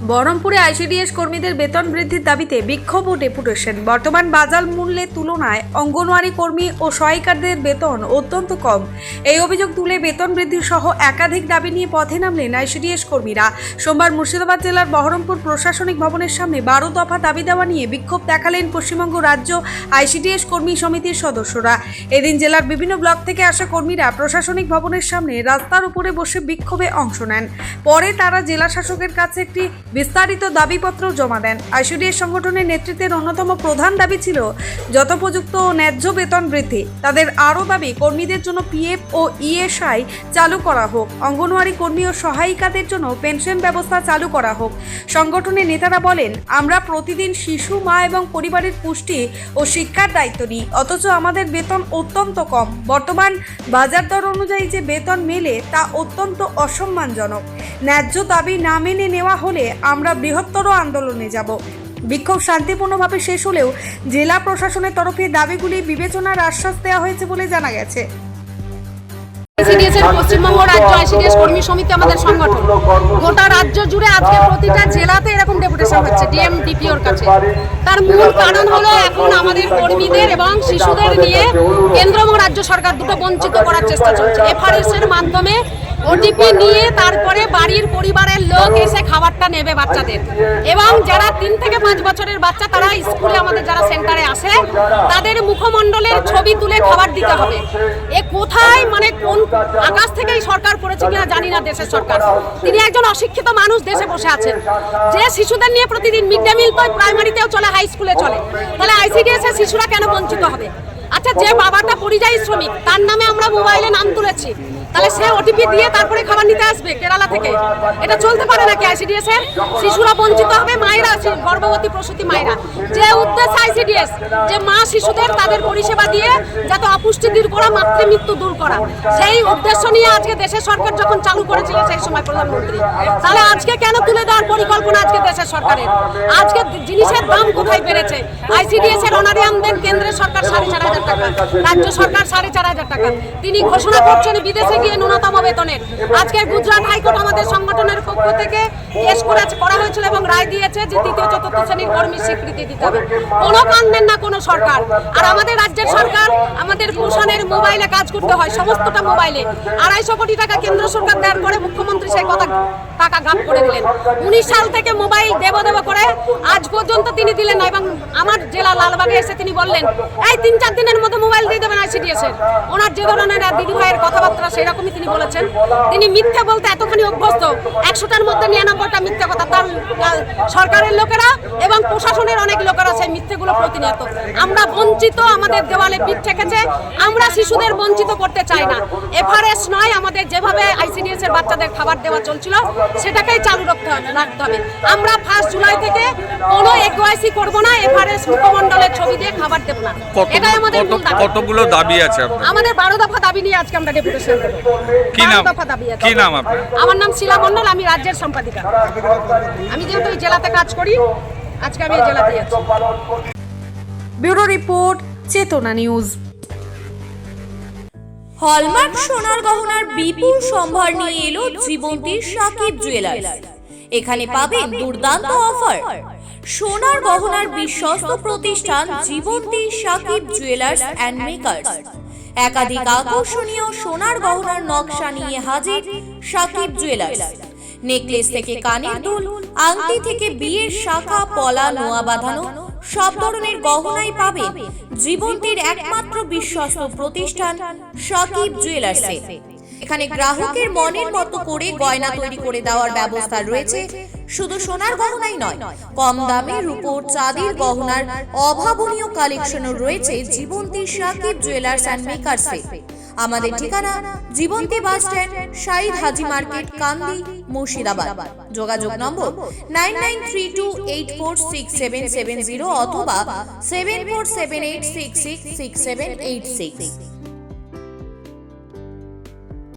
বহরমপুরে আইসিডিএস কর্মীদের বেতন বৃদ্ধির দাবিতে বিক্ষোভ ও ডেপুটেশন। বর্তমান বাজার মূল্যের তুলনায় অঙ্গনওয়াড়ি কর্মী ও সহায়িকাদের বেতন অত্যন্ত কম। এই অভিযোগ তুলে বেতন বৃদ্ধি সহ একাধিক দাবি নিয়ে পথে নামলেন আইসিডিএস কর্মীরা। সোমবার মুর্শিদাবাদ জেলার বহরমপুর প্রশাসনিক ভবনের সামনে 12 দফা দাবি দেওয়া নিয়ে বিক্ষোভ দেখালেন পশ্চিমবঙ্গ রাজ্য আইসিডিএস কর্মী সমিতির সদস্যরা। এদিন জেলার বিভিন্ন ব্লক থেকে আসা কর্মীরা প্রশাসনিক ভবনের সামনে রাস্তার উপরে বসে বিক্ষোভে অংশ নেন। পরে তারা জেলা শাসকের কাছে একটি বিস্তারিত দাবিপত্র জমা দেন। আইসিডিএস সংগঠনের নেতৃত্বের অন্যতম প্রধান দাবি ছিল যথোপযুক্ত ও ন্যায্য বেতন বৃদ্ধি। তাদের আরও দাবি কর্মীদের জন্য পিএফ ও ইএসআই চালু করা হোক, অঙ্গনওয়াড়ি কর্মী ও সহায়িকাদের জন্য পেনশন ব্যবস্থা চালু করা হোক। সংগঠনের নেতারা বলেন, আমরা প্রতিদিন শিশু, মা এবং পরিবারের পুষ্টি ও শিক্ষার দায়িত্ব নিই, অথচ আমাদের বেতন অত্যন্ত কম। বর্তমান বাজার দর অনুযায়ী যে বেতন মেলে তা অত্যন্ত অসম্মানজনক। ন্যায্য দাবি না মেনে নেওয়া হলে আমরা বৃহত্তর আন্দোলনে যাব। বিক্ষোভ শান্তিপূর্ণভাবে শেষ হলেও জেলা প্রশাসনের তরফে দাবিগুলি বিবেচনার আশ্বাস দেওয়া হয়েছে বলে জানা গেছে। আইসিডিএস এর পশ্চিমবঙ্গ রাজ্য আইসিডিএস কর্মী সমিতি আমাদের সংগঠন। গোটা রাজ্য জুড়ে আজকে প্রতিটা জেলাতে এরকম ডেপুটেশন হচ্ছে ডিএম ডিপিওর কাছে। তার মূল কারণ হলো এখন আমাদের কর্মীদের এবং শিশুদের নিয়ে কেন্দ্র এবং রাজ্য সরকার দুটো বঞ্চিত করার চেষ্টা চলছে। এফআরএস এর মাধ্যমে ওটিপি নিয়ে তারপরে বাড়ির পরিবারের লোক এসে খাবারটা নেবে বাচ্চাদের, এবং যারা 3 থেকে 5 বছরের বাচ্চা তারা স্কুলে আমাদের যারা সেন্টারে আসে তাদের মুখমণ্ডলের ছবি তুলে খাবার দিতে হবে। এ কোথায় মানে কোন আকাশ থেকেই সরকার করেছে কিনা জানি না। দেশের সরকার, তিনি একজন অশিক্ষিত মানুষ দেশে বসে আছেন, যে শিশুদের নিয়ে প্রতিদিন মিড ডে মিল তো প্রাইমারিতেও চলে, হাই স্কুলে চলে, তাহলে আইসিডিএস এর শিশুরা কেন বঞ্চিত হবে? আচ্ছা, যে বাবাটা পরিযায়ী শ্রমিক তার নামে আমরা মোবাইলে নাম তুলেছি, তাহলে সে ওটিপি দিয়ে তারপরে খাবার নিতে আসবে কেরালা থেকে? এটা চলতে পারে নাকি? আইসিডিএস এর শিশুরা বঞ্চিত হবে, মায়েরা, গর্ভবতী প্রসূতি মায়েরা। যে উদ্দেশ্য আইসিডিএস, যে মা শিশুদের তাদের পরিষেবা দিয়ে যাতে অপুষ্টি দূর করা, মাতৃমৃত্যু দূর করা, সেই উদ্দেশ্য নিয়ে আজকে দেশের সরকার যখন চালু করেছিল সেই সময় প্রধানমন্ত্রী, তাহলে আজকে কেন তুলে দেওয়ার পরিকল্পনা আজকে দেশের সরকারের? আজকে জিনিসের দাম কোথায় বেড়েছে? আইসিডিএস এর অনারিয়াম দেন কেন্দ্রের সরকার 4,500 টাকা, রাজ্য সরকার 4,500 টাকা। তিনি ঘোষণা করছেন বিদেশে গিয়ে ন্যূনতম বেতনের। আজকে গুজরাট হাইকোর্ট আমাদের সংগঠনের পক্ষ থেকে কেস করা হয়েছিল এবং রায় দিয়েছে যে 3য় 4র্থ শ্রেণীর কর্মীর স্বীকৃতি দিতে হবে। কোনো কান দেন না কোনো সরকার। আর আমাদের রাজ্যের সরকার আমাদের পোষণের মোবাইলে কাজ করতে হয়, সমস্তটা মোবাইলে 250 কোটি টাকা কেন্দ্র সরকার দেওয়ার পরে মুখ্যমন্ত্রী সেই টাকা গাপ করে দিলেন। 19 সাল থেকে মোবাইল দেব করে আজ পর্যন্ত তিনি দিলেন না, এবং আমার জেলা লালবাগে এসে তিনি বললেন এই 3-4 দিনের মধ্যে মোবাইল দিয়ে দেবেন আইসিডিএস এর। ওনার যে ধরনের দিদি ভাইয়ের কথাবার্তা সেরকমই তিনি বলেছেন। তিনি মিথ্যে বলতে এতখানি অভ্যস্ত, 100টার মধ্যে 99টা মিথ্যে কথা। তার সরকারের লোকেরা এবং প্রশাসনের অনেক লোকেরা সেই মিথ্যেগুলো প্রতিনিয়ত। আমরা বঞ্চিত, আমাদের দেওয়ালে পিঠ ঠেকেছে, আমরা শিশুদের বঞ্চিত করতে চাই না। এফআরএস নয়, আমাদের যেভাবে আইসিডিএস এর বাচ্চাদের খাবার দেওয়া চলছিল সেটাকেই চালু রাখতে হবে। আমরা 1 জুলাই থেকে কোনো একুআইসি করব না, এফআরএস মুখমণ্ডলের ছবি দিয়ে খাবার দেব না। এটাই আমাদের মূল দাবি। কতগুলো দাবি আছে আপনাদের? আমাদের 12 দফা দাবি নিয়ে আজকে আমরা ডেপুটেশন দেব। কি নাম আপনার? আমার নাম শিলা মণ্ডল, আমি রাজ্যের সম্পাদিকা। আমি যেহেতু এই জেলাতে কাজ করি, আজকে আমি এই জেলাতেই আছি। ব্যুরো রিপোর্ট, চেতনা নিউজ। হলমার্ক সোনার গহনার বিপুল সম্ভার নিয়ে এলো জীবন্তী সাকিব জুয়েলার্স। এখানে পাবেন দুর্দান্ত অফার। সোনার গহনার বিশ্বস্ত প্রতিষ্ঠান জীবন্তী সাকিব জুয়েলার্স অ্যান্ড মেকার্স। একাধিক আকর্ষণীয় সোনার গহনার নকশা নিয়ে হাজির সাকিব জুয়েলার্স। নেকলেস থেকে কানের দুল, আংটি থেকে বিয়ের শাখা, পলা, নোয়া বাঁধানো সব ধরনের গহনাই পাবেন জীবন্তীর একমাত্র বিশ্বস্ত প্রতিষ্ঠান সাকিব জুয়েলার্সে। এখানে গ্রাহকের মনের মতো করে গয়না তৈরি করে দেওয়ার ব্যবস্থা রয়েছে। শুধু সোনার গহনাই নয়, কম দামে রূপোর, চাঁদির গহনার অভাবনীয় কালেকশনও রয়েছে জীবন্তী সাকিব জুয়েলার্স অ্যান্ড মেকার্সে। আমাদের ঠিকানা জীবন্তী বাস স্ট্যান্ড, শাহিদ হাজি মার্কেট, কান্দি, মুর্শিদাবাদ। যোগাযোগ নম্বর 9932846770 অথবা 7478666786।